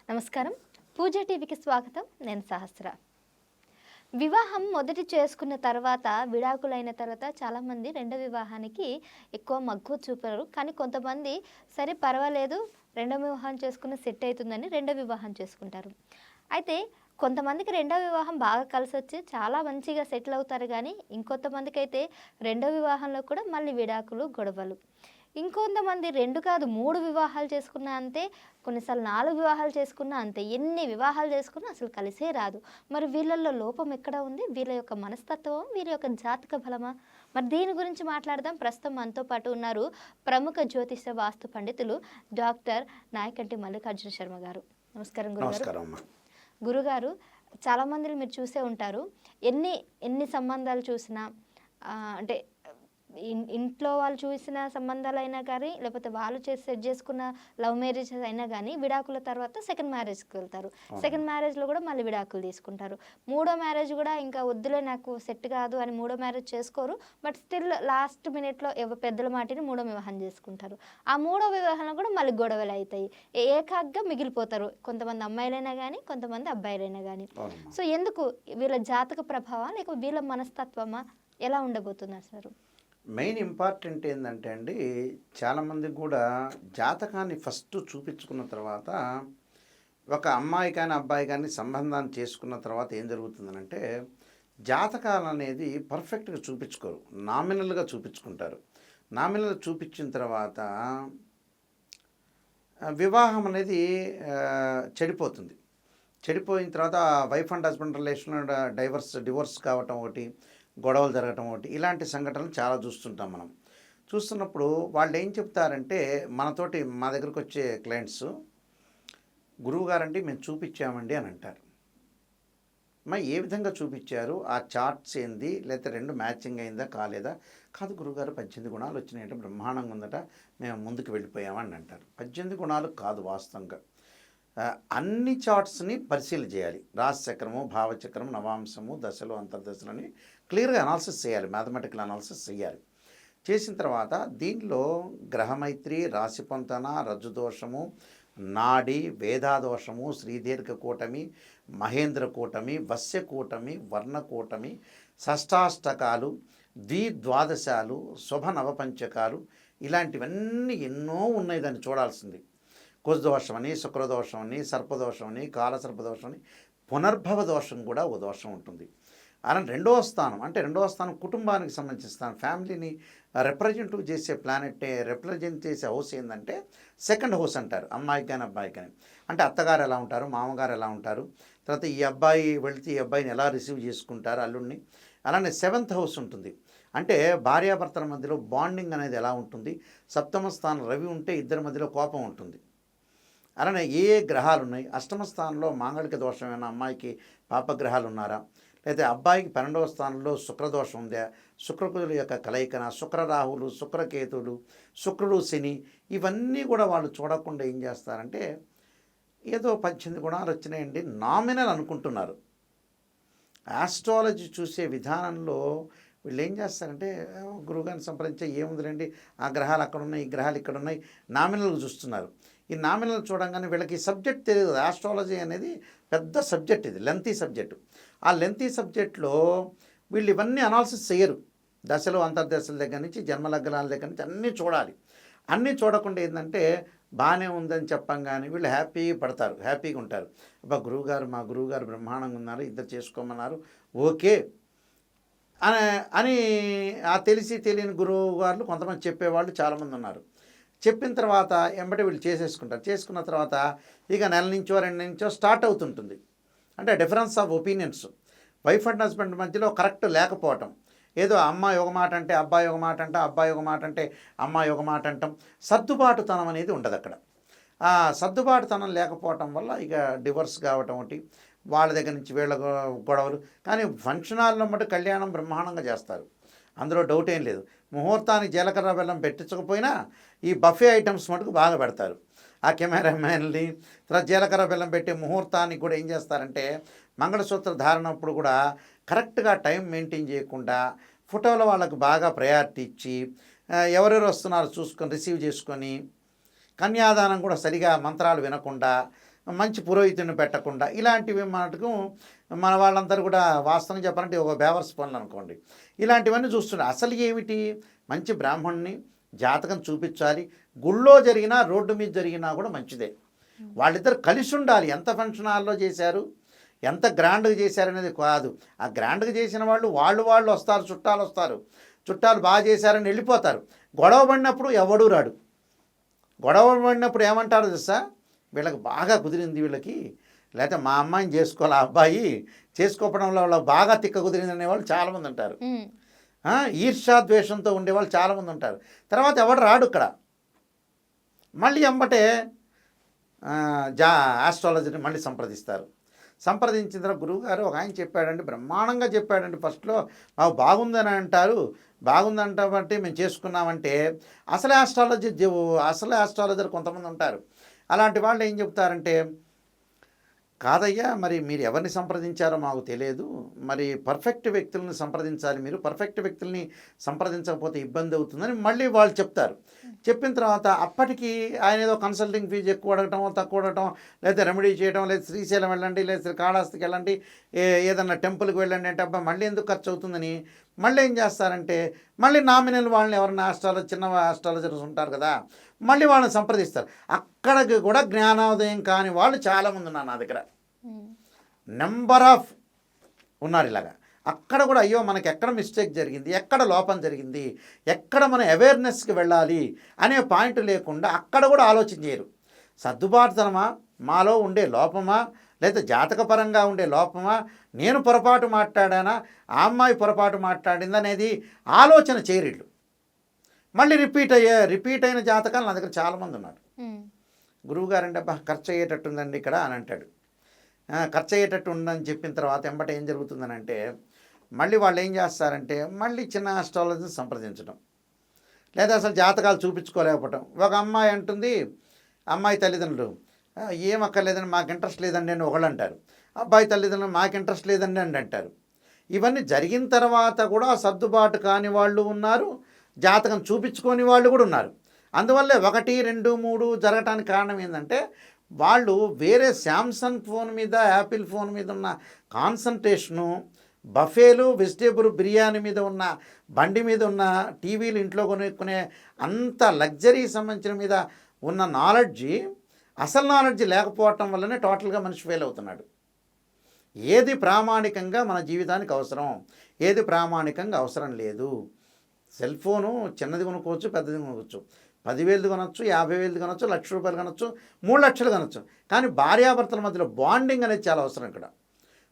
నమస్కారం. పూజ టీవీకి స్వాగతం. నేను సహస్ర. వివాహం మొదటి చేసుకున్న తర్వాత విడాకులైన తర్వాత చాలామంది రెండో వివాహానికి ఎక్కువ మక్కువ చూపరు. కానీ కొంతమంది సరే పర్వాలేదు రెండో వివాహం చేసుకున్న సెట్ అవుతుందని రెండో వివాహం చేసుకుంటారు. అయితే కొంతమందికి రెండో వివాహం బాగా కలిసొచ్చి చాలా మంచిగా సెటిల్ అవుతారు. కానీ ఇంకొంతమందికి అయితే రెండో వివాహంలో కూడా మళ్ళీ విడాకులు, గొడవలు. ఇంకొంతమంది 2 కాదు 3 వివాహాలు చేసుకున్నా అంతే, కొన్నిసార్లు 4 వివాహాలు చేసుకున్నా అంతే. ఎన్ని వివాహాలు చేసుకున్నా అసలు కలిసే రాదు. మరి వీళ్ళల్లో లోపం ఎక్కడ ఉంది? వీళ్ళ యొక్క మనస్తత్వం, వీళ్ళ యొక్క జాతక బలమా? మరి దీని గురించి మాట్లాడదాం. ప్రస్తుతం మనతో పాటు ఉన్నారు ప్రముఖ జ్యోతిష వాస్తు పండితులు డాక్టర్ నాయకంటి మల్లికార్జున శర్మ గారు. నమస్కారం గురుగారు. నమస్కారం. గురుగారు, చాలామందిని మీరు చూసే ఉంటారు. ఎన్ని సంబంధాలు చూసినా అంటే ఇంట్లో వాళ్ళు చూసిన సంబంధాలైనా కానీ, లేకపోతే వాళ్ళు సెట్ చేసుకున్న లవ్ మ్యారేజెస్ అయినా కానీ విడాకుల తర్వాత సెకండ్ మ్యారేజ్కి వెళ్తారు. సెకండ్ మ్యారేజ్లో కూడా మళ్ళీ విడాకులు తీసుకుంటారు. మూడో మ్యారేజ్ కూడా ఇంకా వద్దులే నాకు సెట్ కాదు అని మూడో మ్యారేజ్ చేసుకోరు. బట్ స్టిల్ లాస్ట్ మినిట్లో పెద్దల మాటిని మూడో వివాహం చేసుకుంటారు. ఆ మూడో వివాహంలో కూడా మళ్ళీ గొడవలు అవుతాయి. ఏకాగ్గా మిగిలిపోతారు. కొంతమంది అమ్మాయిలైనా కానీ, కొంతమంది అబ్బాయిలైనా కానీ. సో ఎందుకు? వీళ్ళ జాతక ప్రభావం లేక వీళ్ళ మనస్తత్వమా? ఎలా ఉండబోతున్నారు సార్? మెయిన్ ఇంపార్టెంట్ ఏంటంటే అండి, చాలామంది కూడా జాతకాన్ని ఫస్ట్ చూపించుకున్న తర్వాత, ఒక అమ్మాయి కానీ అబ్బాయి కానీ సంబంధాన్ని చేసుకున్న తర్వాత ఏం జరుగుతుందనంటే, జాతకాలు అనేది పర్ఫెక్ట్గా చూపించుకోరు, నామినల్గా చూపించుకుంటారు. నామినల్గా చూపించిన తర్వాత వివాహం అనేది చెడిపోతుంది. చెడిపోయిన తర్వాత wife and husband relation divorce కావటం ఒకటి, గొడవలు జరగటం ఒకటి, ఇలాంటి సంఘటనలు చాలా చూస్తుంటాం మనం. చూస్తున్నప్పుడు వాళ్ళు ఏం చెప్తారంటే, మా దగ్గరకు వచ్చే క్లయింట్స్, గురువుగారండి మేము చూపించామండి అని అంటారు. ఏ విధంగా చూపించారు? ఆ చార్ట్స్ ఏంది? లేకపోతే 2 మ్యాచింగ్ అయిందా కాలేదా? కాదు గురువుగారు, 18 గుణాలు వచ్చినాయంటే బ్రహ్మాండంగా ఉందట, మేము ముందుకు వెళ్ళిపోయామని అంటారు. 18 గుణాలు కాదు వాస్తవంగా. అన్ని చార్ట్స్ని పరిశీలన చేయాలి. రాశిచక్రము, భావచక్రము, నవాంశము, దశలు, అంతర్దశలని క్లియర్గా అనాలిసిస్ చేయాలి. మ్యాథమెటికల్ అనాలిసిస్ చేయాలి. చేసిన తర్వాత దీనిలో గ్రహమైత్రి, రాశి పొంతన, రజ్జుదోషము, నాడి, వేదాదోషము, శ్రీదీర్ఘ కూటమి, మహేంద్ర కూటమి, వశ్య కూటమి, వర్ణ కూటమి, షష్టాష్టకాలు, ద్వాదశాలు, శుభ నవపంచకాలు, ఇలాంటివన్నీ ఎన్నో ఉన్నాయి. దాన్ని చూడాల్సింది. కుజదోషం అని, శుక్రదోషం అని, సర్పదోషం అని, కాలసర్పదోషం అని, పునర్భవ దోషం కూడా ఒక దోషం ఉంటుంది. అలా రెండవ స్థానం కుటుంబానికి సంబంధించిన స్థానం, ఫ్యామిలీని రిప్రజెంట్ చేసే ప్లానెట్, రిప్రజెంట్ చేసే హౌస్ ఏంటంటే సెకండ్ హౌస్ అంటారు. అమ్మాయికి కానీ అబ్బాయికి కానీ. అంటే అత్తగారు ఎలా ఉంటారు, మామగారు ఎలా ఉంటారు, తర్వాత ఈ అబ్బాయి వెళితే ఈ అబ్బాయిని ఎలా రిసీవ్ చేసుకుంటారు అల్లుడిని. అలానే 7th హౌస్ ఉంటుంది. అంటే భార్యాభర్తల మధ్యలో బాండింగ్ అనేది ఎలా ఉంటుంది. సప్తమ స్థానం రవి ఉంటే ఇద్దరి మధ్యలో కోపం ఉంటుంది. అలానే ఏ గ్రహాలు ఉన్నాయి, అష్టమ స్థానంలో మాంగళిక దోషం ఏమైనా, అమ్మాయికి పాపగ్రహాలు ఉన్నారా, లేదా అబ్బాయికి 12వ స్థానంలో శుక్రదోషం ఉందా, శుక్రకుజుల యొక్క కలయికన, శుక్రరాహులు, శుక్రకేతువులు, శుక్రుడు, శని, ఇవన్నీ కూడా వాళ్ళు చూడకుండా ఏం చేస్తారంటే, ఏదో 18 గుణాలు వచ్చినాయండి నామినల్ అనుకుంటున్నారు. ఆస్ట్రాలజీ చూసే విధానంలో వీళ్ళు ఏం చేస్తారంటే, గురువుగారిని సంప్రదించే ఏముందిలేండి, ఆ గ్రహాలు అక్కడ ఉన్నాయి, ఈ గ్రహాలు ఇక్కడ ఉన్నాయి, నామినల్గా చూస్తున్నారు. ఈ నామినల్ చూడంగానే వీళ్ళకి సబ్జెక్ట్ తెలియదు. ఆస్ట్రాలజీ అనేది పెద్ద సబ్జెక్ట్, ఇది లెంతీ సబ్జెక్టు. ఆ లెంతీ సబ్జెక్ట్లో వీళ్ళు ఇవన్నీ అనాలిసిస్ చేయరు. దశలు, అంతర్దశల దగ్గర నుంచి, జన్మలగ్నాల దగ్గర నుంచి అన్నీ చూడాలి. అన్నీ చూడకుండా ఏంటంటే, బాగానే ఉందని చెప్పంగానే వీళ్ళు హ్యాపీగా ఉంటారు. మా గురువుగారు బ్రహ్మాండంగా ఉన్నారు, ఇద్దరు చేసుకోమన్నారు, ఓకే అని ఆ తెలిసి తెలియని గురువు గారు కొంతమంది చెప్పేవాళ్ళు చాలామంది ఉన్నారు. చెప్పిన తర్వాత వెంబడి వీళ్ళు చేసేసుకుంటారు. చేసుకున్న తర్వాత ఇక నెల నుంచో 2 నుంచో స్టార్ట్ అవుతుంటుంది. అంటే difference of opinions, wife and husband మధ్యలో కరెక్ట్ లేకపోవటం. ఏదో అమ్మాయి ఒక మాట అంటే అబ్బాయి ఒక మాట అంట, అబ్బాయి ఒక మాట అంటే అమ్మాయి ఒక మాట అంటాం. సర్దుబాటుతనం అనేది ఉండదు అక్కడ. ఆ సర్దుబాటుతనం లేకపోవటం వల్ల ఇక డివోర్స్ కావటం ఒకటి, వాళ్ళ దగ్గర నుంచి వీళ్ళ గొడవలు. కానీ ఫంక్షన్ హాల్లో మటు కళ్యాణం బ్రహ్మాండంగా చేస్తారు, అందులో డౌట్ ఏం లేదు. ముహూర్తానికి జీలకర్ర బెల్లం పెట్టించకపోయినా ఈ బఫే ఐటమ్స్ మటుకు బాగా పెడతారు. ఆ కెమెరామ్యాన్ని తర్వాత జీలకర్ర బెల్లం పెట్టే ముహూర్తానికి కూడా ఏం చేస్తారంటే, మంగళసూత్ర ధారణప్పుడు కూడా కరెక్ట్గా టైం మెయింటైన్ చేయకుండా ఫోటోలో వాళ్ళకు బాగా ప్రయారిటీ ఇచ్చి, ఎవరెవరు వస్తున్నారో చూసుకొని రిసీవ్ చేసుకొని, కన్యాదానం కూడా సరిగా మంత్రాలు వినకుండా మంచి పురోహితుని పెట్టకుండా ఇలాంటివి మటుకు మన వాళ్ళందరూ కూడా వాస్తవం చెప్పాలంటే ఒక బేవర్స్ పనులు అనుకోండి. ఇలాంటివన్నీ చూస్తున్నారు. అసలు ఏమిటి, మంచి బ్రాహ్మణుని జాతకం చూపించాలి. గుళ్ళో జరిగినా రోడ్డు మీద జరిగినా కూడా మంచిదే. వాళ్ళిద్దరు కలిసి ఉండాలి. ఎంత ఫంక్షన్ హాల్లో చేశారు, ఎంత గ్రాండ్గా చేశారనేది కాదు. ఆ గ్రాండ్గా చేసిన వాళ్ళు వస్తారు, చుట్టాలు వస్తారు, చుట్టాలు బాగా చేశారని వెళ్ళిపోతారు. గొడవ పడినప్పుడు ఎవడూ రాడు. గొడవ పడినప్పుడు ఏమంటారు తెలుసా, వీళ్ళకి బాగా కుదిరింది వీళ్ళకి, లేకపోతే మా అమ్మాయిని చేసుకోవాలి, ఆ అబ్బాయి చేసుకోవడంలో వాళ్ళకి బాగా తిక్క కుదిరింది అనేవాళ్ళు చాలామంది ఉంటారు. ఈర్ష్యాద్వేషంతో ఉండేవాళ్ళు చాలామంది ఉంటారు. తర్వాత ఎవడు రాడు ఇక్కడ. మళ్ళీ ఎంబటే ఆస్ట్రాలజీని మళ్ళీ సంప్రదిస్తారు. సంప్రదించిన తర్వాత గురువుగారు ఒక ఆయన చెప్పాడండి, బ్రహ్మాండంగా చెప్పాడండి. ఫస్ట్లో మాకు బాగుందని అంటారు, బాగుందంట బట్టి మేము చేసుకున్నామంటే అసలే ఆస్ట్రాలజర్ కొంతమంది ఉంటారు. అలాంటి వాళ్ళు ఏం చెప్తారంటే, కాదయ్యా మరి మీరు ఎవరిని సంప్రదించారో మాకు తెలియదు, మరి పర్ఫెక్ట్ వ్యక్తులను సంప్రదించాలి, మీరు పర్ఫెక్ట్ వ్యక్తుల్ని సంప్రదించకపోతే ఇబ్బంది అవుతుందని మళ్ళీ వాళ్ళు చెప్తారు. చెప్పిన తర్వాత అప్పటికి ఆయన ఏదో కన్సల్టింగ్ ఫీజు ఎక్కువ అడగటం, తక్కువ అడగటం, లేదా రెమెడీ చేయడం, లేదా శ్రీశైలం వెళ్ళండి, లేదా శ్రీకాళహస్తికి వెళ్ళండి, ఏదన్నా టెంపుల్కి వెళ్ళండి అంటే అబ్బా మళ్ళీ ఎందుకు ఖర్చు అవుతుందని మళ్ళీ ఏం చేస్తారంటే మళ్ళీ నామినల్ వాళ్ళని ఎవరైనా చిన్న ఆస్ట్రాలజర్స్ ఉంటారు కదా, మళ్ళీ వాళ్ళని సంప్రదిస్తారు. అక్కడికి కూడా జ్ఞానోదయం కాని వాళ్ళు చాలామంది ఉన్నారు నా దగ్గర, నెంబర్ ఆఫ్ ఉన్నారు ఇలాగా. అక్కడ కూడా అయ్యో మనకి ఎక్కడ మిస్టేక్ జరిగింది, ఎక్కడ లోపం జరిగింది, ఎక్కడ మనం అవేర్నెస్కి వెళ్ళాలి అనే పాయింట్ లేకుండా అక్కడ కూడా ఆలోచన చేయరు. సర్దుబాటుతనమా, మాలో ఉండే లోపమా, లేదా జాతకపరంగా ఉండే లోపమా, నేను పొరపాటు మాట్లాడానా, ఆ అమ్మాయి పొరపాటు మాట్లాడింది అనేది ఆలోచన చేయరిళ్ళు. మళ్ళీ రిపీట్ అయిన జాతకాలు నా దగ్గర చాలామంది ఉన్నారు. గురువుగారు అంటే అబ్బా ఖర్చు అయ్యేటట్టుందండి ఇక్కడ అని అంటాడు. ఖర్చు అయ్యేటట్టు ఉందని చెప్పిన తర్వాత ఎంబట ఏం జరుగుతుందని అంటే మళ్ళీ వాళ్ళు ఏం చేస్తారంటే మళ్ళీ చిన్న ఆస్ట్రాలజీని సంప్రదించడం, లేదా అసలు జాతకాలు చూపించుకోలేకపోవటం. ఒక అమ్మాయి అంటుంది, అమ్మాయి తల్లిదండ్రులు ఏం అక్కర్లేదండి మాకు ఇంట్రెస్ట్ లేదండి అని ఒకళ్ళు అంటారు, అబ్బాయి తల్లిదండ్రులు మాకు ఇంట్రెస్ట్ లేదండి అని అంటారు. ఇవన్నీ జరిగిన తర్వాత కూడా సర్దుబాటు కాని వాళ్ళు ఉన్నారు, జాతకం చూపించుకొని వాళ్ళు కూడా ఉన్నారు. అందువల్లే 1, 2, 3 జరగటానికి కారణం ఏంటంటే వాళ్ళు వేరే శాంసంగ్ ఫోన్ మీద, యాపిల్ ఫోన్ మీద ఉన్న కాన్సన్ట్రేషను, బఫేలు, వెజిటేబుల్ బిర్యానీ మీద ఉన్న, బండి మీద ఉన్న, టీవీలు ఇంట్లో కొనుక్కునే అంత లగ్జరీ సంబంధించిన మీద ఉన్న నాలెడ్జి, అసలు నాలెడ్జి లేకపోవటం వల్లనే టోటల్గా మనిషి ఫెయిల్ అవుతున్నాడు. ఏది ప్రామాణికంగా మన జీవితానికి అవసరం, ఏది ప్రామాణికంగా అవసరం లేదు. సెల్ ఫోను చిన్నది కొనుక్కోవచ్చు, పెద్దది కొనుక్కోవచ్చు, 10,000 కొనొచ్చు, 50,000 కొనొచ్చు, ₹1,00,000 కొనొచ్చు, 3 లక్షలు కొనొచ్చు. కానీ భార్యాభర్తల మధ్యలో బాండింగ్ అనేది చాలా అవసరం. ఇక్కడ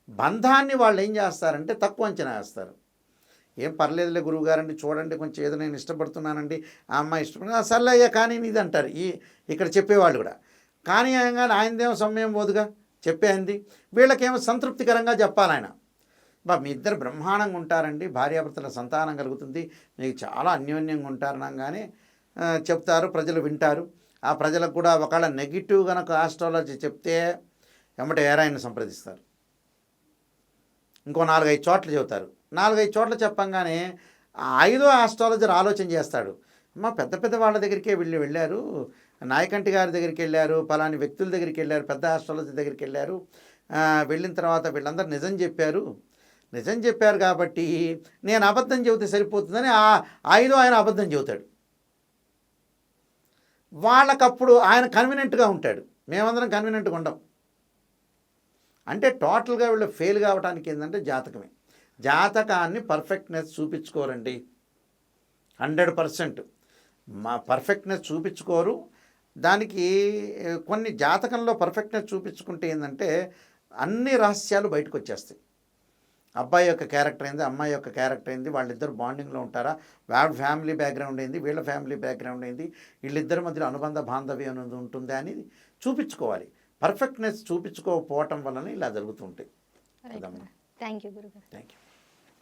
బంధాన్ని వాళ్ళు ఏం చేస్తారంటే తక్కువ అంచనా వేస్తారు. ఏం పర్లేదులే గురువుగారండి, చూడండి కొంచెం ఏదో నేను ఇష్టపడుతున్నానండి, ఆ అమ్మాయి ఇష్టపడుతున్నా సర్లే అయ్యా కానీ ఇది అంటారు ఇక్కడ చెప్పేవాళ్ళు కూడా. కానీ కానీ ఆయనదేమో సమయం పోదుగా చెప్పేంది, వీళ్ళకేమో సంతృప్తికరంగా చెప్పాలి ఆయన. మీ ఇద్దరు బ్రహ్మాండంగా ఉంటారండి, భార్యాభర్తల సంతానం కలుగుతుంది, మీకు చాలా అన్యోన్యంగా ఉంటారనగానే చెప్తారు, ప్రజలు వింటారు. ఆ ప్రజలకు కూడా ఒకవేళ నెగిటివ్ కనుక ఆస్ట్రాలజీ చెప్తే ఎమ్మటే ఏరాయన్ని సంప్రదిస్తారు. ఇంకో 4-5 చోట్ల చెబుతారు. 4-5 చోట్ల చెప్పంగానే 5వ ఆస్ట్రాలజర్ ఆలోచన చేస్తాడు, పెద్ద పెద్ద వాళ్ళ దగ్గరికే వెళ్ళారు, నాయకంటి గారి దగ్గరికి వెళ్ళారు, పలాని వ్యక్తుల దగ్గరికి వెళ్ళారు, పెద్ద ఆస్ట్రాలజీ దగ్గరికి వెళ్ళారు, వెళ్ళిన తర్వాత వీళ్ళందరూ నిజం చెప్పారు కాబట్టి నేను అబద్ధం చెబితే సరిపోతుందని 5వ ఆయన అబద్ధం చెబుతాడు. వాళ్ళకప్పుడు ఆయన కన్వీనెంట్గా ఉంటాడు, మేమందరం కన్వీనెంట్గా ఉండం. అంటే టోటల్గా వీళ్ళు ఫెయిల్ కావడానికి ఏంటంటే జాతకమే. జాతకాన్ని పర్ఫెక్ట్నెస్ చూపించుకోరండి, 100% పర్ఫెక్ట్నెస్ చూపించుకోరు. దానికి కొన్ని జాతకంలో పర్ఫెక్ట్నెస్ చూపించుకుంటే ఏంటంటే అన్ని రహస్యాలు బయటకు వచ్చేస్తాయి. అబ్బాయి యొక్క క్యారెక్టర్ ఏంది, అమ్మాయి యొక్క క్యారెక్టర్ ఏంది, వాళ్ళిద్దరు బాండింగ్లో ఉంటారా, వాళ్ళ ఫ్యామిలీ బ్యాక్గ్రౌండ్ ఏంది, వీళ్ళ ఫ్యామిలీ బ్యాక్గ్రౌండ్ ఏంది, వీళ్ళిద్దరి మధ్యలో అనుబంధ బాంధవ్యం అనేది ఉంటుందా అనేది చూపించుకోవాలి. పర్ఫెక్ట్నెస్ చూపించుకోకపోవటం వలన ఇలా జరుగుతుంటాయి. థ్యాంక్ యూ గురుగారు. Thank you.